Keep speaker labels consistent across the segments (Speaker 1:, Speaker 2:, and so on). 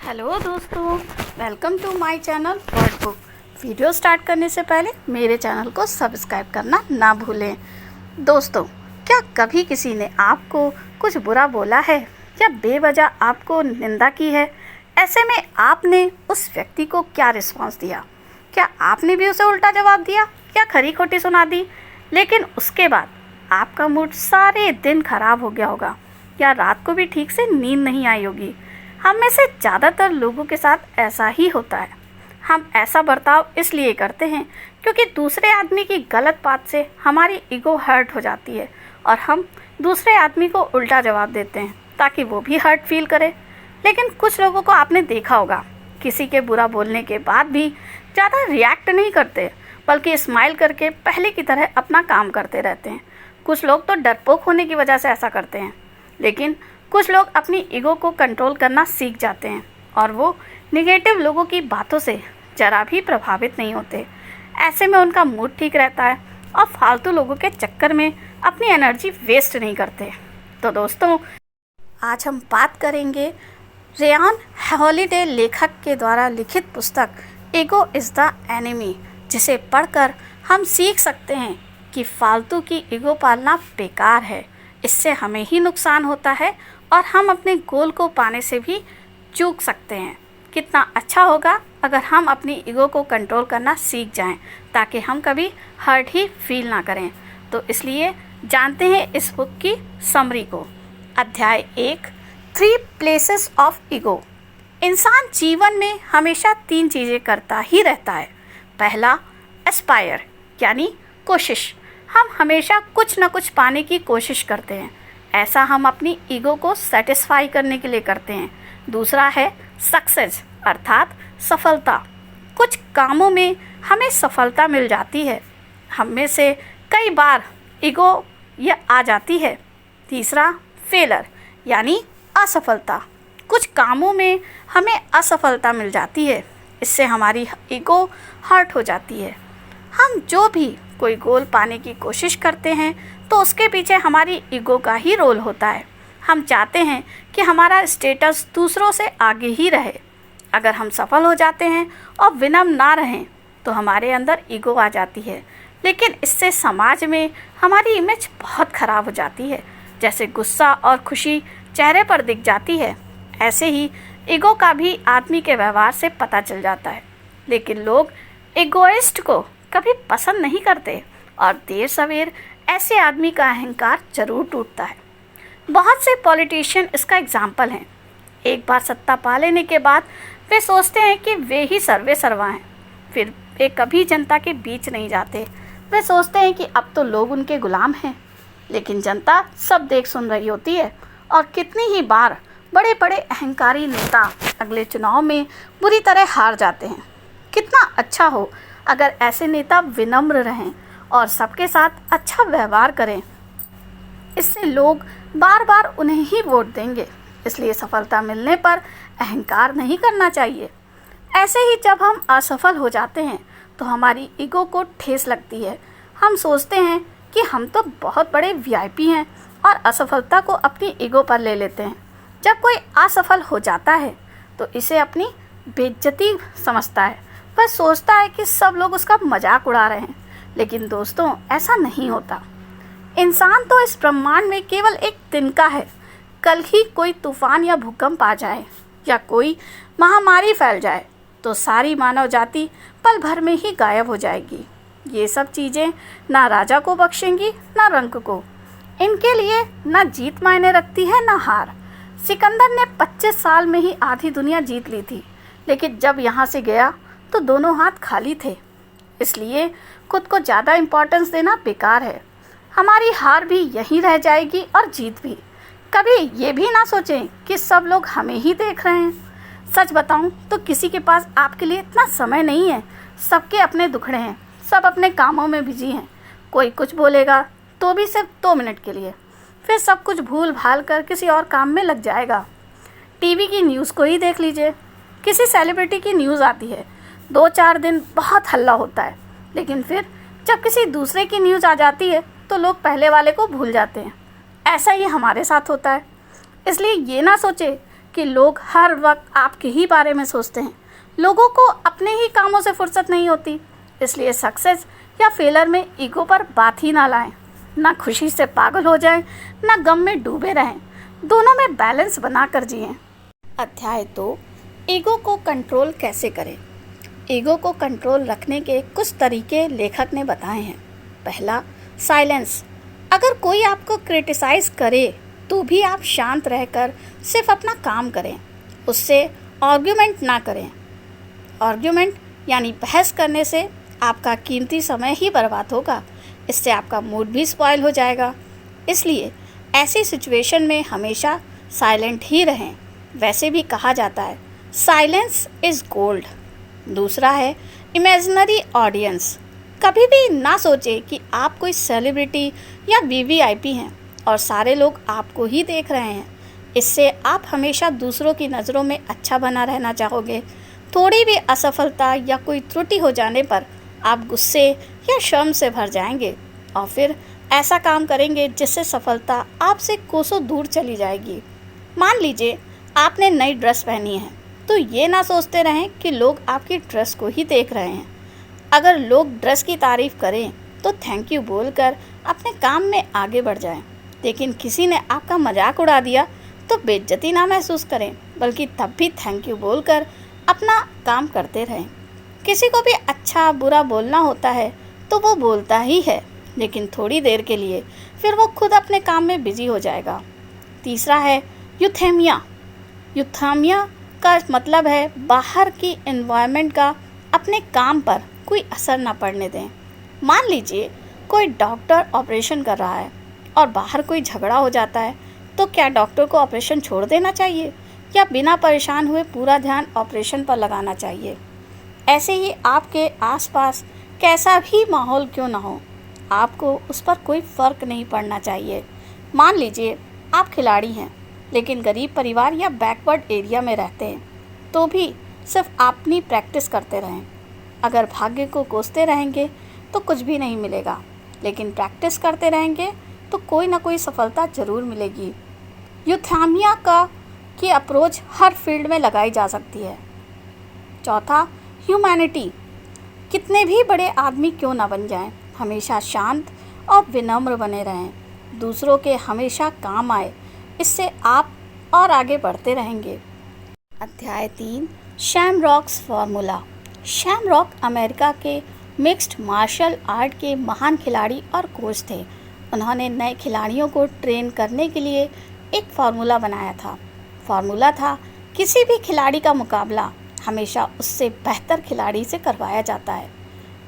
Speaker 1: Hello दोस्तों, welcome to my channel word book. Video start करने से पहले मेरे चैनल को सब्सक्राइब करना ना भूलें। दोस्तों, क्या कभी किसी ने आपको कुछ बुरा बोला है या बेवजह आपको निंदा की है? ऐसे में आपने उस व्यक्ति को क्या रिस्पॉन्स दिया? क्या आपने भी उसे उल्टा जवाब दिया या खरी खोटी सुना दी? लेकिन उसके बाद आपका मूड सारे दिन खराब हो गया होगा या रात को भी ठीक से नींद नहीं आई होगी। हम में से ज़्यादातर लोगों के साथ ऐसा ही होता है। हम ऐसा बर्ताव इसलिए करते हैं क्योंकि दूसरे आदमी की गलत बात से हमारी ईगो हर्ट हो जाती है और हम दूसरे आदमी को उल्टा जवाब देते हैं ताकि वो भी हर्ट फील करे। लेकिन कुछ लोगों को आपने देखा होगा, किसी के बुरा बोलने के बाद भी ज़्यादा रिएक्ट नहीं करते, बल्कि स्माइल करके पहले की तरह अपना काम करते रहते हैं। कुछ लोग तो डरपोक होने की वजह से ऐसा करते हैं, लेकिन कुछ लोग अपनी ईगो को कंट्रोल करना सीख जाते हैं और वो निगेटिव लोगों की बातों से जरा भी प्रभावित नहीं होते। ऐसे में उनका मूड ठीक रहता है और फालतू लोगों के चक्कर में अपनी एनर्जी वेस्ट नहीं करते। तो दोस्तों, आज हम बात करेंगे रेयान हॉलिडे लेखक के द्वारा लिखित पुस्तक ईगो इज़ द एनिमी, जिसे पढ़कर हम सीख सकते हैं कि फालतू की ईगो पालना बेकार है। इससे हमें ही नुकसान होता है और हम अपने गोल को पाने से भी चूक सकते हैं। कितना अच्छा होगा अगर हम अपनी ईगो को कंट्रोल करना सीख जाएं, ताकि हम कभी हर्ट ही फील ना करें। तो इसलिए जानते हैं इस बुक की समरी को। अध्याय 1, 3 प्लेसेस ऑफ ईगो। इंसान जीवन में हमेशा 3 चीज़ें करता ही रहता है। पहला, एस्पायर यानी कोशिश। हम हमेशा कुछ न कुछ पाने की कोशिश करते हैं। ऐसा हम अपनी ईगो को सेटिस्फाई करने के लिए करते हैं। दूसरा है सक्सेस अर्थात सफलता। कुछ कामों में हमें सफलता मिल जाती है, हम में से कई बार ईगो ये आ जाती है। तीसरा, फेलर यानी असफलता। कुछ कामों में हमें असफलता मिल जाती है, इससे हमारी ईगो हर्ट हो जाती है। हम जो भी कोई गोल पाने की कोशिश करते हैं तो उसके पीछे हमारी ईगो का ही रोल होता है। हम चाहते हैं कि हमारा स्टेटस दूसरों से आगे ही रहे। अगर हम सफल हो जाते हैं और विनम्र ना रहें तो हमारे अंदर ईगो आ जाती है, लेकिन इससे समाज में हमारी इमेज बहुत ख़राब हो जाती है। जैसे गुस्सा और खुशी चेहरे पर दिख जाती है, ऐसे ही ईगो का भी आदमी के व्यवहार से पता चल जाता है। लेकिन लोग ईगोइस्ट को कभी पसंद नहीं करते और देर सवेर ऐसे आदमी का अहंकार जरूर टूटता है। बहुत से पॉलिटिशियन इसका एग्जाम्पल हैं। एक बार सत्ता पा लेने के बाद वे सोचते हैं कि वे ही सर्वे सर्वा हैं। फिर वे कभी जनता के बीच नहीं जाते। वे सोचते हैं कि अब तो लोग उनके गुलाम हैं, लेकिन जनता सब देख सुन रही होती है। और कितनी ही बार बड़े बड़े अहंकारी नेता अगले चुनाव में बुरी तरह हार जाते हैं। कितना अच्छा हो अगर ऐसे नेता विनम्र रहें और सबके साथ अच्छा व्यवहार करें। इससे लोग बार बार उन्हें ही वोट देंगे। इसलिए सफलता मिलने पर अहंकार नहीं करना चाहिए। ऐसे ही जब हम असफल हो जाते हैं तो हमारी ईगो को ठेस लगती है। हम सोचते हैं कि हम तो बहुत बड़े वीआईपी हैं और असफलता को अपनी ईगो पर ले लेते हैं। जब कोई असफल हो जाता है तो इसे अपनी बेइज्जती समझता है। वह सोचता है कि सब लोग उसका मजाक उड़ा रहे हैं। लेकिन दोस्तों, ऐसा नहीं होता। इंसान तो इस ब्रह्मांड में केवल एक तिनका है। कल ही कोई तूफान या भूकंप आ जाए या कोई महामारी फैल जाए तो सारी मानव जाति पल भर में ही गायब हो जाएगी। ये सब चीज़ें ना राजा को बख्शेंगी ना रंक को। इनके लिए ना जीत मायने रखती है ना हार। सिकंदर ने 25 साल में ही आधी दुनिया जीत ली थी, लेकिन जब यहाँ से गया तो दोनों हाथ खाली थे। इसलिए खुद को ज़्यादा इम्पोर्टेंस देना बेकार है। हमारी हार भी यहीं रह जाएगी और जीत भी। कभी ये भी ना सोचें कि सब लोग हमें ही देख रहे हैं। सच बताऊं तो किसी के पास आपके लिए इतना समय नहीं है। सबके अपने दुखड़े हैं, सब अपने कामों में बिजी हैं। कोई कुछ बोलेगा तो भी सिर्फ 2 मिनट के लिए, फिर सब कुछ भूल भाल कर किसी और काम में लग जाएगा। टीवी की न्यूज़ को ही देख लीजिए। किसी सेलिब्रिटी की न्यूज़ आती है, 2-4 दिन बहुत हल्ला होता है, लेकिन फिर जब किसी दूसरे की न्यूज़ आ जाती है तो लोग पहले वाले को भूल जाते हैं। ऐसा ही हमारे साथ होता है। इसलिए ये ना सोचे कि लोग हर वक्त आपके ही बारे में सोचते हैं। लोगों को अपने ही कामों से फुर्सत नहीं होती, इसलिए सक्सेस या फेलर में ईगो पर बात ही ना लाएं। ना खुशी से पागल हो जाएं, ना गम में डूबे रहें, दोनों में बैलेंस बना कर जिएं। अध्याय 2, ईगो को कंट्रोल कैसे करें। ईगो को कंट्रोल रखने के कुछ तरीके लेखक ने बताए हैं। पहला, साइलेंस। अगर कोई आपको क्रिटिसाइज करे तो भी आप शांत रहकर सिर्फ अपना काम करें, उससे आर्ग्यूमेंट ना करें। आर्ग्यूमेंट यानी बहस करने से आपका कीमती समय ही बर्बाद होगा, इससे आपका मूड भी स्पॉइल हो जाएगा। इसलिए ऐसी सिचुएशन में हमेशा साइलेंट ही रहें। वैसे भी कहा जाता है साइलेंस इज़ गोल्ड। दूसरा है इमेजिनरी ऑडियंस। कभी भी ना सोचें कि आप कोई सेलिब्रिटी या वीवीआईपी हैं और सारे लोग आपको ही देख रहे हैं। इससे आप हमेशा दूसरों की नज़रों में अच्छा बना रहना चाहोगे। थोड़ी भी असफलता या कोई त्रुटि हो जाने पर आप गुस्से या शर्म से भर जाएंगे और फिर ऐसा काम करेंगे जिससे सफलता आपसे कोसों दूर चली जाएगी। मान लीजिए आपने नई ड्रेस पहनी है, तो ये ना सोचते रहें कि लोग आपकी ड्रेस को ही देख रहे हैं। अगर लोग ड्रेस की तारीफ़ करें तो थैंक यू बोलकर अपने काम में आगे बढ़ जाएं। लेकिन किसी ने आपका मजाक उड़ा दिया तो बेइज्जती ना महसूस करें, बल्कि तब भी थैंक यू बोलकर अपना काम करते रहें। किसी को भी अच्छा बुरा बोलना होता है तो वो बोलता ही है, लेकिन थोड़ी देर के लिए, फिर वो खुद अपने काम में बिजी हो जाएगा। तीसरा है यूथेमिया। यूथेमिया का मतलब है बाहर की एनवायरनमेंट का अपने काम पर कोई असर ना पड़ने दें। मान लीजिए कोई डॉक्टर ऑपरेशन कर रहा है और बाहर कोई झगड़ा हो जाता है, तो क्या डॉक्टर को ऑपरेशन छोड़ देना चाहिए या बिना परेशान हुए पूरा ध्यान ऑपरेशन पर लगाना चाहिए? ऐसे ही आपके आसपास कैसा भी माहौल क्यों ना हो, आपको उस पर कोई फ़र्क नहीं पड़ना चाहिए। मान लीजिए आप खिलाड़ी हैं लेकिन गरीब परिवार या बैकवर्ड एरिया में रहते हैं, तो भी सिर्फ अपनी प्रैक्टिस करते रहें। अगर भाग्य को कोसते रहेंगे तो कुछ भी नहीं मिलेगा, लेकिन प्रैक्टिस करते रहेंगे तो कोई ना कोई सफलता ज़रूर मिलेगी। यूथेमिया की अप्रोच हर फील्ड में लगाई जा सकती है। चौथा, ह्यूमैनिटी। कितने भी बड़े आदमी क्यों ना बन जाएं, हमेशा शांत और विनम्र बने रहें, दूसरों के हमेशा काम आए, इससे आप और आगे बढ़ते रहेंगे। अध्याय 3, शैमरॉक्स फार्मूला। शैमरॉक अमेरिका के मिक्स्ड मार्शल आर्ट के महान खिलाड़ी और कोच थे। उन्होंने नए खिलाड़ियों को ट्रेन करने के लिए एक फार्मूला बनाया था। फार्मूला था किसी भी खिलाड़ी का मुकाबला हमेशा उससे बेहतर खिलाड़ी से करवाया जाता है।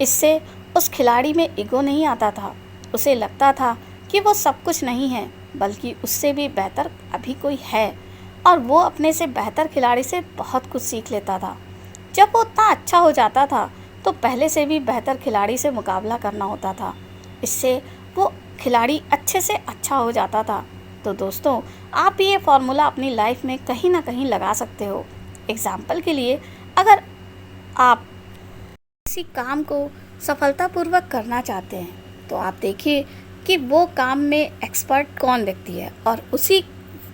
Speaker 1: इससे उस खिलाड़ी में ईगो नहीं आता था। उसे लगता था कि वो सब कुछ नहीं है, बल्कि उससे भी बेहतर अभी कोई है, और वो अपने से बेहतर खिलाड़ी से बहुत कुछ सीख लेता था। जब वो उतना अच्छा हो जाता था तो पहले से भी बेहतर खिलाड़ी से मुकाबला करना होता था। इससे वो खिलाड़ी अच्छे से अच्छा हो जाता था। तो दोस्तों, आप भी ये फार्मूला अपनी लाइफ में कहीं ना कहीं लगा सकते हो। एग्जाम्पल के लिए, अगर आप किसी काम को सफलतापूर्वक करना चाहते हैं तो आप देखिए कि वो काम में एक्सपर्ट कौन व्यक्ति है और उसी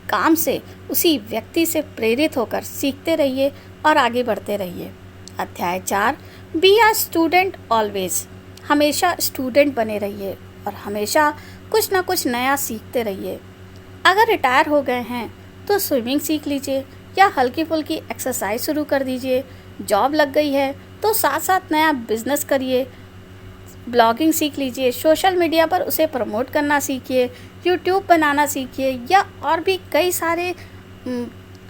Speaker 1: काम से, उसी व्यक्ति से प्रेरित होकर सीखते रहिए और आगे बढ़ते रहिए। अध्याय 4, बी अ स्टूडेंट ऑलवेज। हमेशा स्टूडेंट बने रहिए और हमेशा कुछ ना कुछ नया सीखते रहिए। अगर रिटायर हो गए हैं तो स्विमिंग सीख लीजिए या हल्की फुल्की एक्सरसाइज शुरू कर दीजिए। जॉब लग गई है तो साथ साथ नया बिजनेस करिए, ब्लॉगिंग सीख लीजिए, सोशल मीडिया पर उसे प्रमोट करना सीखिए, यूट्यूब बनाना सीखिए, या और भी कई सारे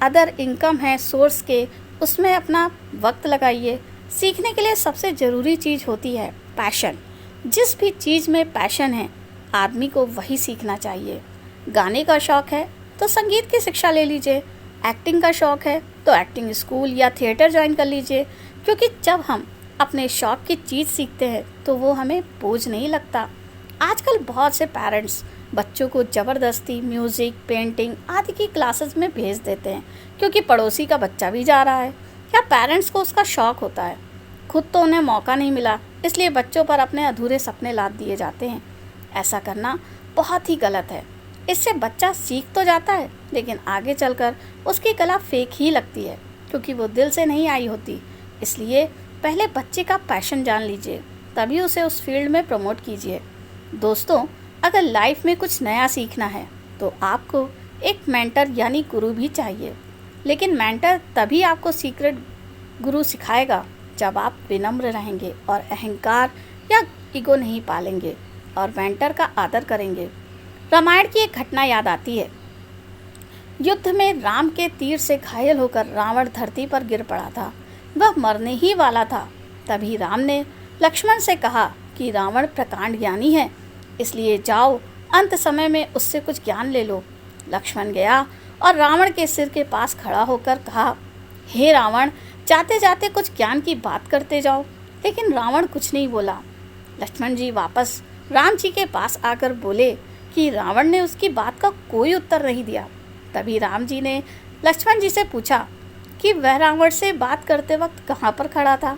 Speaker 1: अदर इनकम है सोर्स के, उसमें अपना वक्त लगाइए। सीखने के लिए सबसे ज़रूरी चीज़ होती है पैशन। जिस भी चीज़ में पैशन है आदमी को वही सीखना चाहिए। गाने का शौक़ है तो संगीत की शिक्षा ले लीजिए, एक्टिंग का शौक़ है तो एक्टिंग स्कूल या थिएटर ज्वाइन कर लीजिए, क्योंकि जब हम अपने शौक़ की चीज़ सीखते हैं तो वो हमें बोझ नहीं लगता। आजकल बहुत से पेरेंट्स बच्चों को ज़बरदस्ती म्यूज़िक, पेंटिंग आदि की क्लासेस में भेज देते हैं, क्योंकि पड़ोसी का बच्चा भी जा रहा है या पेरेंट्स को उसका शौक़ होता है। खुद तो उन्हें मौका नहीं मिला, इसलिए बच्चों पर अपने अधूरे सपने लाद दिए जाते हैं। ऐसा करना बहुत ही गलत है। इससे बच्चा सीख तो जाता है, लेकिन आगे चलकर उसकी कला फेक ही लगती है, क्योंकि वो दिल से नहीं आई होती। इसलिए पहले बच्चे का पैशन जान लीजिए, तभी उसे उस फील्ड में प्रमोट कीजिए। दोस्तों, अगर लाइफ में कुछ नया सीखना है तो आपको एक मेंटर यानी गुरु भी चाहिए, लेकिन मेंटर तभी आपको सीक्रेट गुरु सिखाएगा जब आप विनम्र रहेंगे और अहंकार या ईगो नहीं पालेंगे और मेंटर का आदर करेंगे। रामायण की एक घटना याद आती है। युद्ध में राम के तीर से घायल होकर रावण धरती पर गिर पड़ा था। वह मरने ही वाला था। तभी राम ने लक्ष्मण से कहा कि रावण प्रकांड ज्ञानी है, इसलिए जाओ अंत समय में उससे कुछ ज्ञान ले लो। लक्ष्मण गया और रावण के सिर के पास खड़ा होकर कहा, हे रावण, जाते जाते कुछ ज्ञान की बात करते जाओ। लेकिन रावण कुछ नहीं बोला। लक्ष्मण जी वापस राम जी के पास आकर बोले कि रावण ने उसकी बात का कोई उत्तर नहीं दिया। तभी राम जी ने लक्ष्मण जी से पूछा कि वह रावण से बात करते वक्त कहाँ पर खड़ा था।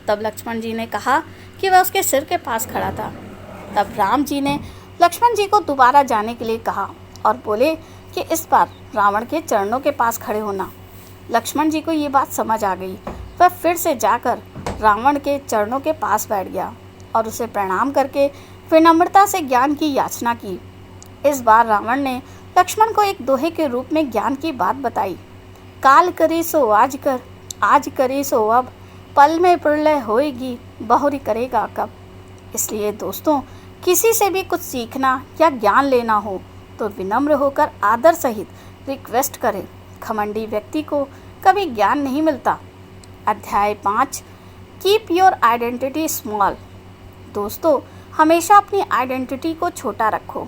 Speaker 1: तब लक्ष्मण जी ने कहा कि वह उसके सिर के पास खड़ा था। तब राम जी ने लक्ष्मण जी को दोबारा जाने के लिए कहा और बोले कि इस बार रावण के चरणों के पास खड़े होना। लक्ष्मण जी को ये बात समझ आ गई। वह फिर से जाकर रावण के चरणों के पास बैठ गया और उसे प्रणाम करके विनम्रता से ज्ञान की याचना की। इस बार रावण ने लक्ष्मण को एक दोहे के रूप में ज्ञान की बात बताई। काल करे सो आज करे सो अब, पल में प्रलय होएगी, बहुरी करेगा कब। इसलिए दोस्तों, किसी से भी कुछ सीखना या ज्ञान लेना हो तो विनम्र होकर आदर सहित रिक्वेस्ट करें। घमंडी व्यक्ति को कभी ज्ञान नहीं मिलता। अध्याय 5, कीप योर आइडेंटिटी स्मॉल। दोस्तों, हमेशा अपनी आइडेंटिटी को छोटा रखो।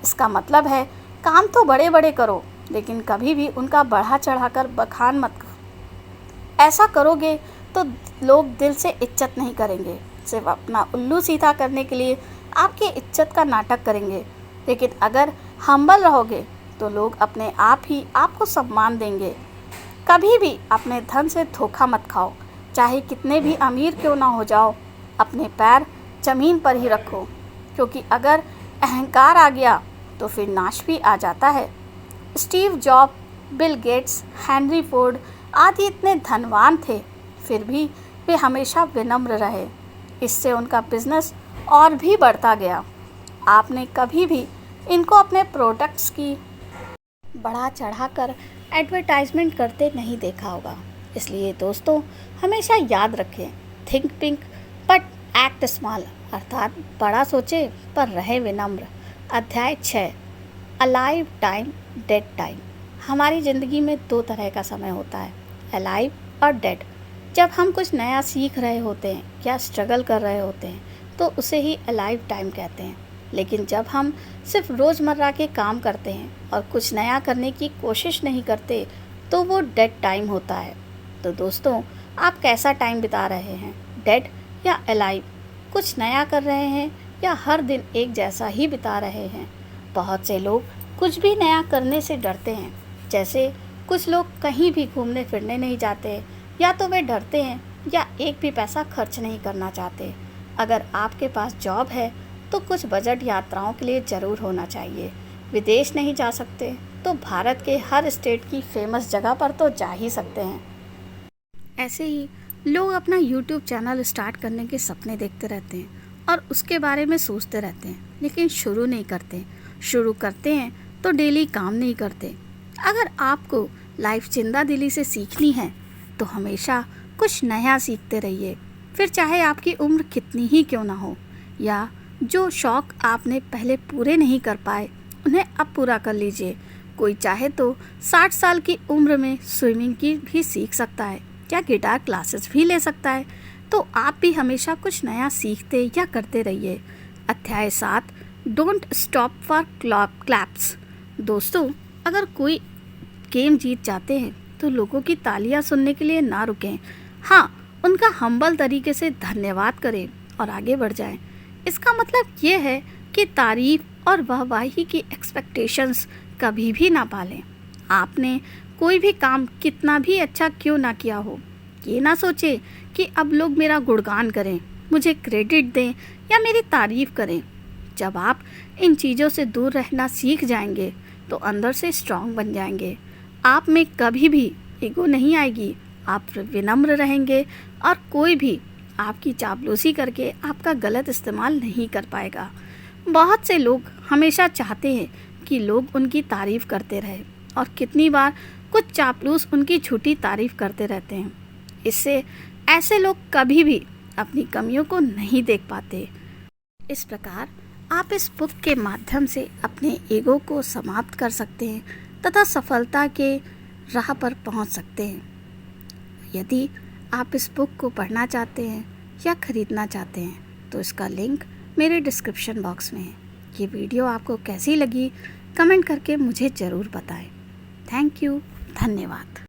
Speaker 1: इसका मतलब है काम तो बड़े बड़े करो, लेकिन कभी भी उनका बढ़ा चढ़ाकर बखान मत करो। ऐसा करोगे तो लोग दिल से इज्जत नहीं करेंगे, सिर्फ अपना उल्लू सीधा करने के लिए आपकी इज्जत का नाटक करेंगे। लेकिन अगर हम्बल रहोगे तो लोग अपने आप ही आपको सम्मान देंगे। कभी भी अपने धन से धोखा मत खाओ, चाहे कितने भी अमीर क्यों ना हो जाओ। अपने पैर ज़मीन पर ही रखो, क्योंकि अगर अहंकार आ गया तो फिर नाश भी आ जाता है। Steve job, Bill Gates, Henry Ford आदि इतने धनवान थे, फिर भी वे हमेशा विनम्र रहे। इससे उनका बिजनेस और भी बढ़ता गया। आपने कभी भी इनको अपने प्रोडक्ट्स की बढ़ा चढ़ाकर एडवर्टाइजमेंट करते नहीं देखा होगा। इसलिए दोस्तों, हमेशा याद रखें, think pink but act small, अर्थात बड़ा सोचे पर रहे विनम्र। अध्याय 6, अलाइव टाइम, डेड टाइम। हमारी ज़िंदगी में दो तरह का समय होता है, अलाइव और डेड। जब हम कुछ नया सीख रहे होते हैं या स्ट्रगल कर रहे होते हैं तो उसे ही अलाइव टाइम कहते हैं। लेकिन जब हम सिर्फ रोज़मर्रा के काम करते हैं और कुछ नया करने की कोशिश नहीं करते तो वो डेड टाइम होता है। तो दोस्तों, आप कैसा टाइम बिता रहे हैं, डेड या अलाइव? कुछ नया कर रहे हैं या हर दिन एक जैसा ही बिता रहे हैं? बहुत से लोग कुछ भी नया करने से डरते हैं। जैसे कुछ लोग कहीं भी घूमने फिरने नहीं जाते, या तो वे डरते हैं या एक भी पैसा खर्च नहीं करना चाहते। अगर आपके पास जॉब है तो कुछ बजट यात्राओं के लिए ज़रूर होना चाहिए। विदेश नहीं जा सकते तो भारत के हर स्टेट की फेमस जगह पर तो जा ही सकते हैं। ऐसे ही लोग अपना YouTube चैनल स्टार्ट करने के सपने देखते रहते हैं और उसके बारे में सोचते रहते हैं, लेकिन शुरू नहीं करते। शुरू करते हैं तो डेली काम नहीं करते। अगर आपको लाइफ जिंदा दिली से सीखनी है तो हमेशा कुछ नया सीखते रहिए, फिर चाहे आपकी उम्र कितनी ही क्यों ना हो, या जो शौक़ आपने पहले पूरे नहीं कर पाए उन्हें अब पूरा कर लीजिए। कोई चाहे तो 60 साल की उम्र में स्विमिंग की भी सीख सकता है या गिटार क्लासेस भी ले सकता है। तो आप भी हमेशा कुछ नया सीखते या करते रहिए। अध्याय 7, डोंट स्टॉप फॉर क्लैप्स। दोस्तों, अगर कोई गेम जीत जाते हैं तो लोगों की तालियां सुनने के लिए ना रुकें। हाँ, उनका हम्बल तरीके से धन्यवाद करें और आगे बढ़ जाएं। इसका मतलब ये है कि तारीफ और वाहवाही की एक्सपेक्टेशंस कभी भी ना पालें। आपने कोई भी काम कितना भी अच्छा क्यों ना किया हो, ये ना सोचे कि अब लोग मेरा गुणगान करें, मुझे क्रेडिट दें या मेरी तारीफ करें। जब आप इन चीज़ों से दूर रहना सीख जाएंगे तो अंदर से स्ट्रांग बन जाएंगे। आप में कभी भी ईगो नहीं आएगी, आप विनम्र रहेंगे और कोई भी आपकी चापलूसी करके आपका गलत इस्तेमाल नहीं कर पाएगा। बहुत से लोग हमेशा चाहते हैं कि लोग उनकी तारीफ़ करते रहे और कितनी बार कुछ चापलूस उनकी झूठी तारीफ़ करते रहते हैं। इससे ऐसे लोग कभी भी अपनी कमियों को नहीं देख पाते। इस प्रकार आप इस बुक के माध्यम से अपने ईगो को समाप्त कर सकते हैं तथा सफलता के राह पर पहुंच सकते हैं। यदि आप इस बुक को पढ़ना चाहते हैं या ख़रीदना चाहते हैं तो इसका लिंक मेरे डिस्क्रिप्शन बॉक्स में है। ये वीडियो आपको कैसी लगी कमेंट करके मुझे ज़रूर बताएं। थैंक यू, धन्यवाद।